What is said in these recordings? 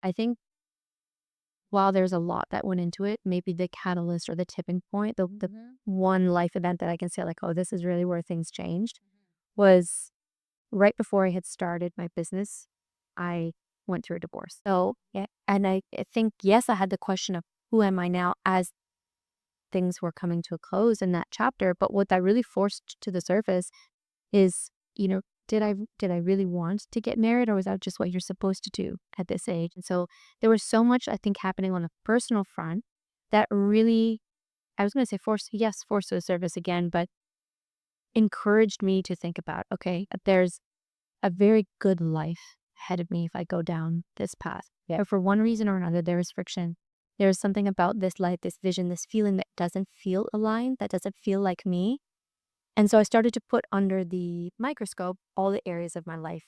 I think while there's a lot that went into it, maybe the catalyst or the tipping point, the Mhm. one life event that I can say like, "Oh, this is really where things changed," was right before I had started my business, I went through a divorce. So, yeah, and I think, yes, I had the question of who am I now as things were coming to a close in that chapter, but what that really forced to the surface is, did I really want to get married or was that just what you're supposed to do at this age? And so there was so much I think happening on a personal front that really I was going to say forced to the surface again, but encouraged me to think about, okay, there's a very good life ahead of me if I go down this path. Yeah. But for one reason or another, there is friction. There is something about this life, this vision, this feeling that doesn't feel aligned, that doesn't feel like me. And so I started to put under the microscope all the areas of my life,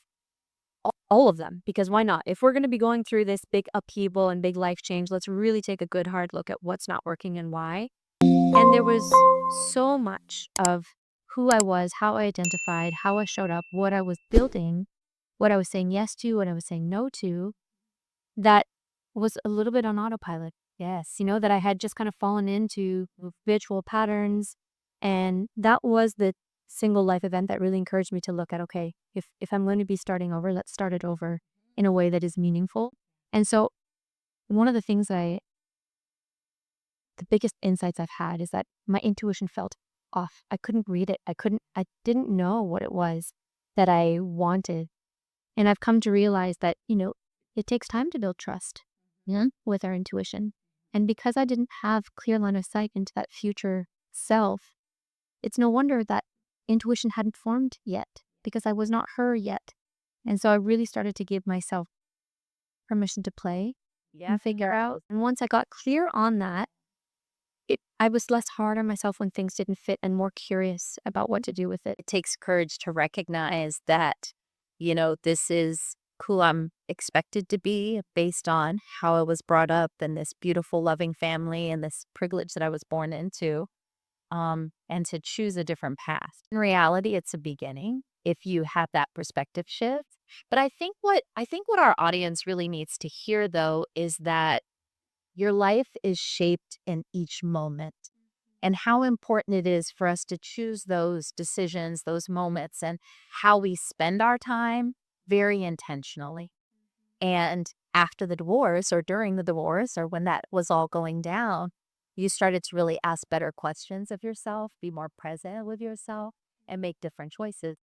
all of them, because why not? If we're going to be going through this big upheaval and big life change, let's really take a good hard look at what's not working and why. And there was so much of who I was, how I identified, how I showed up, what I was building, what I was saying yes to, what I was saying no to, that was a little bit on autopilot. Yes, that I had just kind of fallen into habitual patterns. And that was the single life event that really encouraged me to look at, okay, if I'm going to be starting over, let's start it over in a way that is meaningful. And so one of the things the biggest insights I've had is that my intuition felt off. I couldn't read it. I didn't know what it was that I wanted. And I've come to realize that, it takes time to build trust, yeah, with our intuition. And because I didn't have clear line of sight into that future self, it's no wonder that intuition hadn't formed yet because I was not her yet. And so I really started to give myself permission to play Yeah. and figure out. And once I got clear on that, I was less hard on myself when things didn't fit and more curious about what to do with it. It takes courage to recognize that, this is who I'm expected to be based on how I was brought up in this beautiful, loving family and this privilege that I was born into, and to choose a different path. In reality, it's a beginning if you have that perspective shift. But I think what our audience really needs to hear though is that your life is shaped in each moment and how important it is for us to choose those decisions, those moments, and how we spend our time very intentionally. And after the divorce or during the divorce or when that was all going down, you started to really ask better questions of yourself, be more present with yourself, and make different choices.